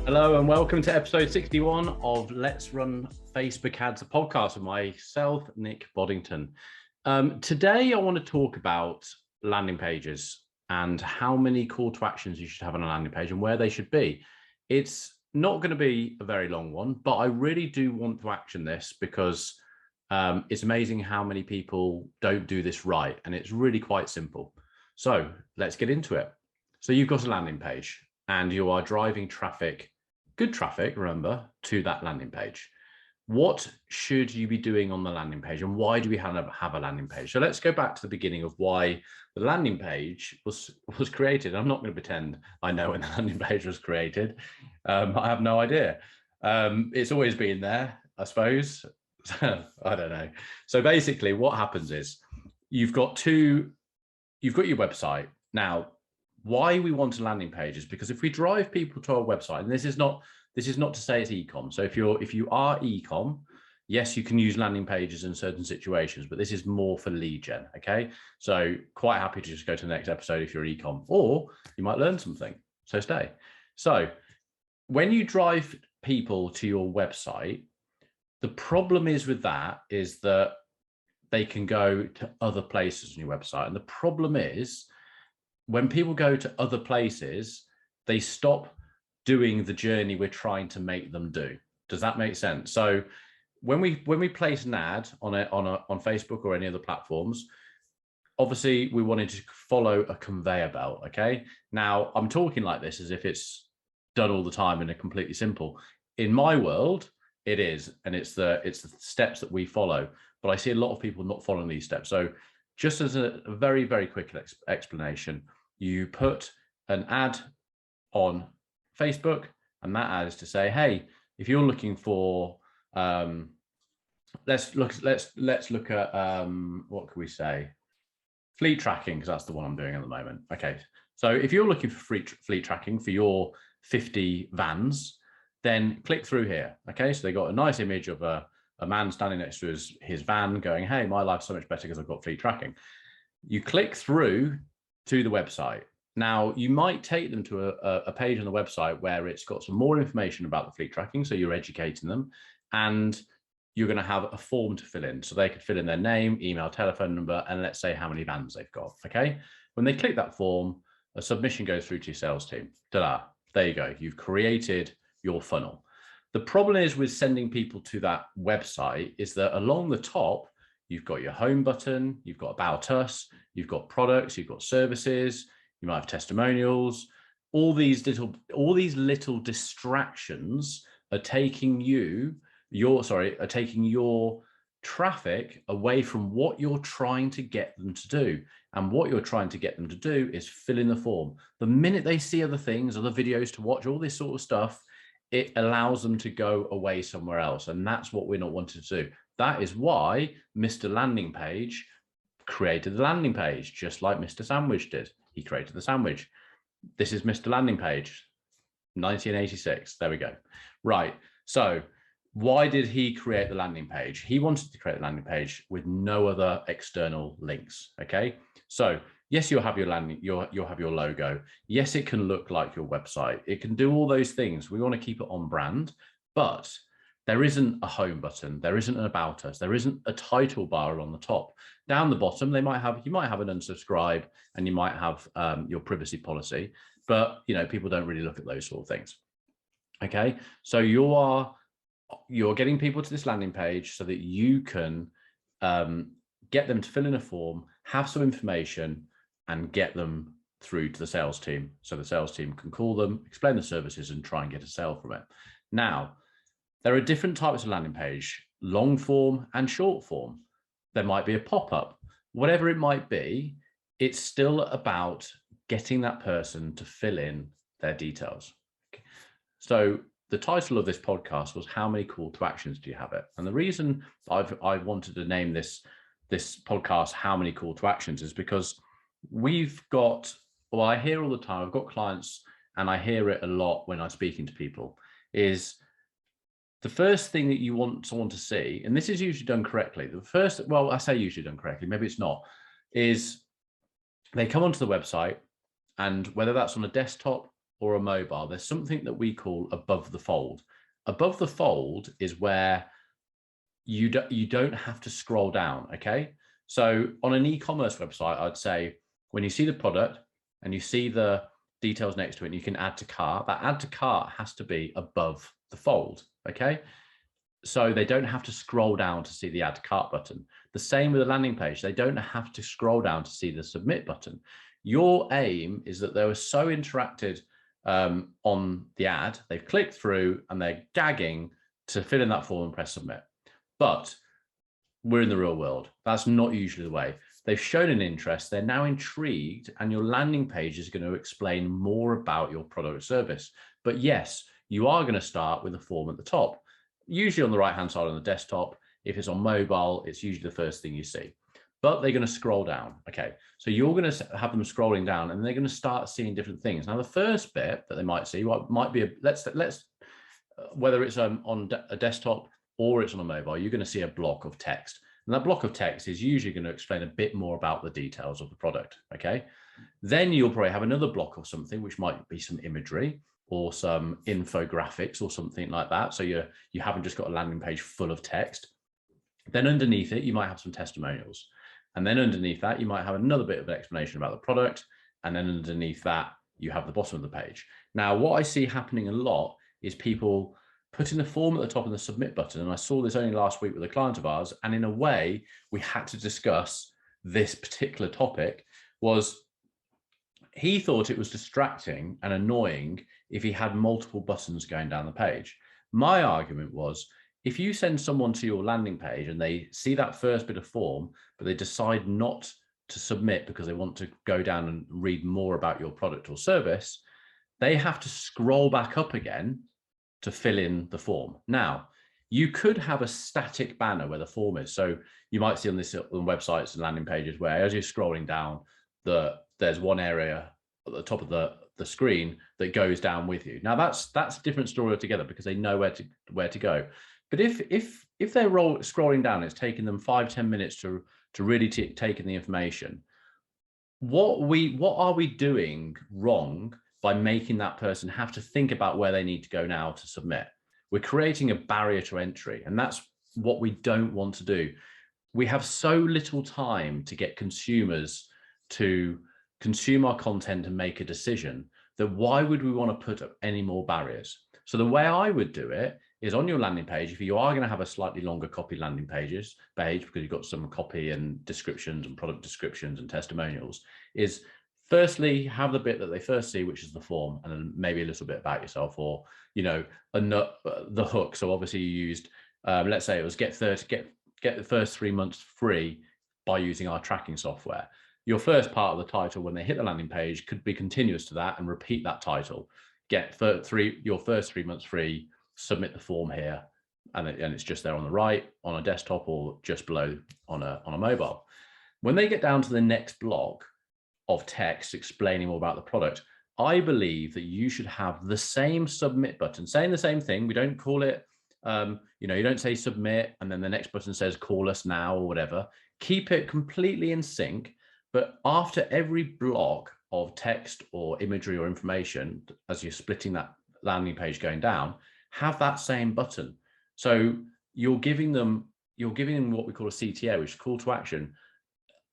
Hello and welcome to episode 61 of Let's Run Facebook Ads, a podcast with myself, Nick Boddington. Today, I want to talk about landing pages and how many call to actions you should have on a landing page and where they should be. It's not going to be a very long one, but I really do want to action this because it's amazing how many people don't do this right. And it's really quite simple. So let's get into it. So you've got a landing page and you are driving traffic, good traffic, remember, to that landing page. What should you be doing on the landing page and why do we have a landing page? So let's go back to the beginning of why the landing page was created. I'm not going to pretend I know when the landing page was created. I have no idea. It's always been there, I suppose. I don't know. So basically what happens is you've got your website. Now, why we want a landing page is because if we drive people to our website, and this is not to say it's e-com. So if you are e-com, yes, you can use landing pages in certain situations, but this is more for lead gen. Okay. So quite happy to just go to the next episode if you're e-com, or you might learn something. So stay. So when you drive people to your website, the problem is with that is that they can go to other places on your website. And the problem is when people go to other places, they stop doing the journey we're trying to make them do. Does that make sense? So when we place an ad on Facebook or any other platforms, obviously we wanted to follow a conveyor belt. Okay. Now I'm talking like this as if it's done all the time and a completely simple. In my world, it is, and it's the steps that we follow. But I see a lot of people not following these steps. So just as a very, very quick explanation, you put an ad on Facebook, and that ad is to say, hey, if you're looking for, let's look at what can we say? Fleet tracking, because that's the one I'm doing at the moment. Okay, so if you're looking for fleet tracking for your 50 vans, then click through here. Okay, so they got a nice image of a man standing next to his van going, hey, my life's so much better because I've got fleet tracking. You click through to the website. Now, you might take them to a page on the website where it's got some more information about the fleet tracking. So you're educating them and you're going to have a form to fill in. So they could fill in their name, email, telephone number, and let's say how many vans they've got. Okay. When they click that form, a submission goes through to your sales team. Ta-da. There you go. You've created your funnel. The problem is with sending people to that website is that along the top, you've got your home button, you've got about us, you've got products, you've got services, you might have testimonials. All these little distractions are taking your traffic away from what you're trying to get them to do. And what you're trying to get them to do is fill in the form. The minute they see other things, other videos to watch, all this sort of stuff, it allows them to go away somewhere else. And that's what we're not wanting to do. That is why Mr. Landing Page created the landing page, just like Mr. Sandwich did. He created the sandwich. This is Mr. Landing Page, 1986. There we go. Right. So why did he create the landing page? He wanted to create the landing page with no other external links. Okay. So yes, you'll have your landing, you'll have your logo. Yes, it can look like your website. It can do all those things. We want to keep it on brand, but there isn't a home button. There isn't an about us. There isn't a title bar on the top. Down the bottom, you might have an unsubscribe and you might have your privacy policy, but people don't really look at those sort of things. Okay, so you're getting people to this landing page so that you can get them to fill in a form, have some information, and get them through to the sales team. So the sales team can call them, explain the services, and try and get a sale from it. Now, there are different types of landing page, long form and short form. There might be a pop-up, whatever it might be, it's still about getting that person to fill in their details. Okay. So the title of this podcast was how many call to actions do you have it? And the reason I wanted to name this podcast, how many call to actions, is because I hear all the time, I've got clients and I hear it a lot when I'm speaking to people, is the first thing that you want someone to see, and this is usually done correctly, I say usually done correctly, maybe it's not, is they come onto the website, and whether that's on a desktop or a mobile, there's something that we call above the fold. Above the fold is where you don't have to scroll down. Okay. So on an e-commerce website, I'd say when you see the product and you see the details next to it, and you can add to cart, that add to cart has to be above the fold. Okay. So they don't have to scroll down to see the add to cart button. The same with a landing page. They don't have to scroll down to see the submit button. Your aim is that they were so interacted on the ad, they've clicked through and they're gagging to fill in that form and press submit. But we're in the real world. That's not usually the way. They've shown an interest, they're now intrigued, and your landing page is going to explain more about your product or service. But yes, you are going to start with a form at the top, usually on the right-hand side on the desktop. If it's on mobile, it's usually the first thing you see. But they're going to scroll down. Okay, so you're going to have them scrolling down, and they're going to start seeing different things. Now, the first bit that they might see, what might be whether it's on a desktop or it's on a mobile, you're going to see a block of text. And that block of text is usually going to explain a bit more about the details of the product. Okay, then you'll probably have another block of something, which might be some imagery or some infographics or something like that. So you haven't just got a landing page full of text. Then underneath it, you might have some testimonials. And then underneath that, you might have another bit of an explanation about the product. And then underneath that, you have the bottom of the page. Now, what I see happening a lot is people putting the form at the top and the submit button. And I saw this only last week with a client of ours. And in a way, we had to discuss this particular topic. Was he thought it was distracting and annoying if he had multiple buttons going down the page. My argument was, if you send someone to your landing page and they see that first bit of form, but they decide not to submit because they want to go down and read more about your product or service, they have to scroll back up again to fill in the form. Now, you could have a static banner where the form is. So you might see on websites and landing pages where, as you're scrolling down, there's one area at the top of the screen that goes down with you. Now that's a different story altogether, because they know where to go. But if they're scrolling down, it's taking them 5-10 minutes to really take in the information. What are we doing wrong by making that person have to think about where they need to go now to submit? We're creating a barrier to entry, and that's what we don't want to do. We have so little time to get consumers to consume our content and make a decision, that why would we want to put up any more barriers? So the way I would do it is, on your landing page, if you are going to have a slightly longer copy landing page, because you've got some copy and descriptions and product descriptions and testimonials, is firstly have the bit that they first see, which is the form, and then maybe a little bit about yourself, or the hook. So obviously you used, let's say it was get the first 3 months free by using our tracking software. Your first part of the title, when they hit the landing page, could be continuous to that and repeat that title. Get your first 3 months free, submit the form here, and it's just there on the right on a desktop, or just below on a mobile. When they get down to the next block of text explaining more about the product, I believe that you should have the same submit button saying the same thing. We don't call it, you don't say submit and then the next button says call us now or whatever. Keep it completely in sync. But after every block of text or imagery or information, as you're splitting that landing page going down, have that same button. So you're giving them what we call a CTA, which is call to action,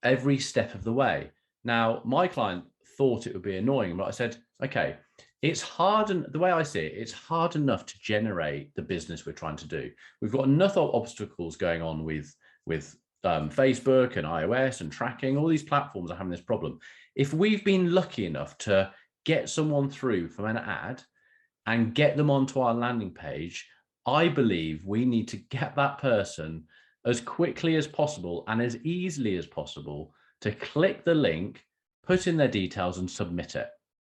every step of the way. Now, my client thought it would be annoying, but I said, okay, it's hard, and the way I see it, it's hard enough to generate the business we're trying to do. We've got enough obstacles going on with Facebook and iOS and tracking. All these platforms are having this problem. If we've been lucky enough to get someone through from an ad and get them onto our landing page, I believe we need to get that person as quickly as possible and as easily as possible to click the link, put in their details and submit it.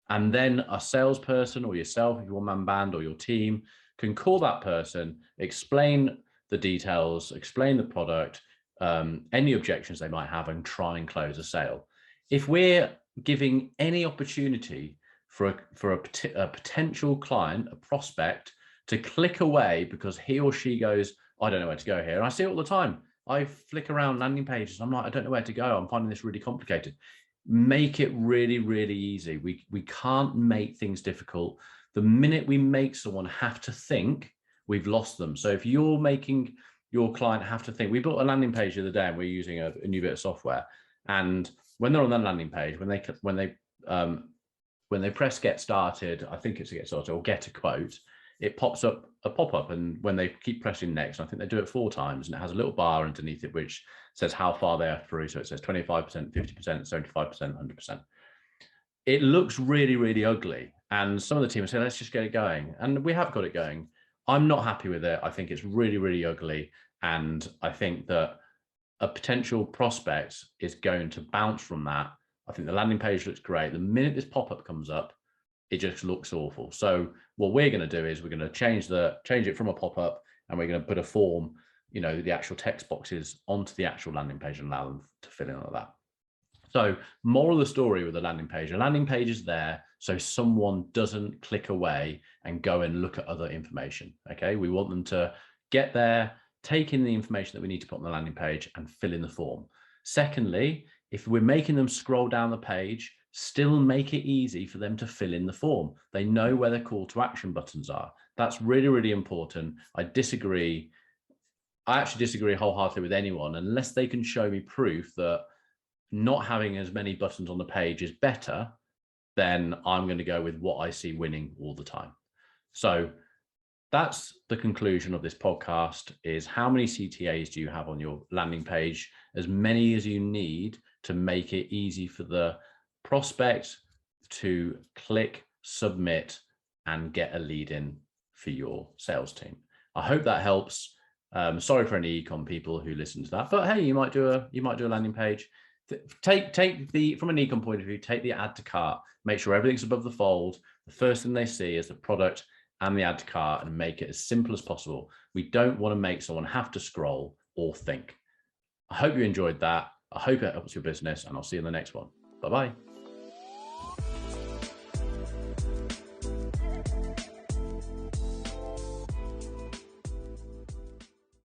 And then a salesperson, or yourself, if you're one-man band, or your team, can call that person, explain the details, explain the product, any objections they might have, and try and close a sale. If we're giving any opportunity for a potential client, a prospect, to click away because he or she goes, I don't know where to go here. And I see it all the time. I flick around landing pages. I'm like, I don't know where to go. I'm finding this really complicated. make it really, really easy. We can't make things difficult. The minute we make someone have to think, we've lost them. So if you're making your client have to think, we built a landing page the other day and we're using a new bit of software. And when they're on that landing page, when they press get started, I think it's a get started or get a quote, it pops up a pop-up. And when they keep pressing next, I think they do it 4 times, and it has a little bar underneath it which says how far they are through. So it says 25%, 50%, 75%, 100%. It looks really, really ugly. And some of the team say, let's just get it going. And we have got it going. I'm not happy with it. I think it's really, really ugly. And I think that a potential prospect is going to bounce from that. I think the landing page looks great. The minute this pop-up comes up, it just looks awful. So what we're going to do is we're going to change it from a pop-up, and we're going to put a form, the actual text boxes onto the actual landing page and allow them to fill in like that. So moral of the story with the landing page is there so someone doesn't click away and go and look at other information. Okay, we want them to get there, take in the information that we need to put on the landing page and fill in the form. Secondly, if we're making them scroll down the page, still make it easy for them to fill in the form. They know where their call to action buttons are. That's really, really important. I actually disagree wholeheartedly with anyone unless they can show me proof that not having as many buttons on the page is better. Then I'm going to go with what I see winning all the time. So that's the conclusion of this podcast: is how many CTAs do you have on your landing page? As many as you need to make it easy for the prospect to click, submit, and get a lead in for your sales team. I hope that helps. Sorry for any ecom people who listen to that, but hey, you might do a landing page. Take from an ecom point of view, take the add to cart, make sure everything's above the fold. The first thing they see is the product and the add to cart, and make it as simple as possible. We don't want to make someone have to scroll or think. I hope you enjoyed that. I hope it helps your business, and I'll see you in the next one. Bye-bye.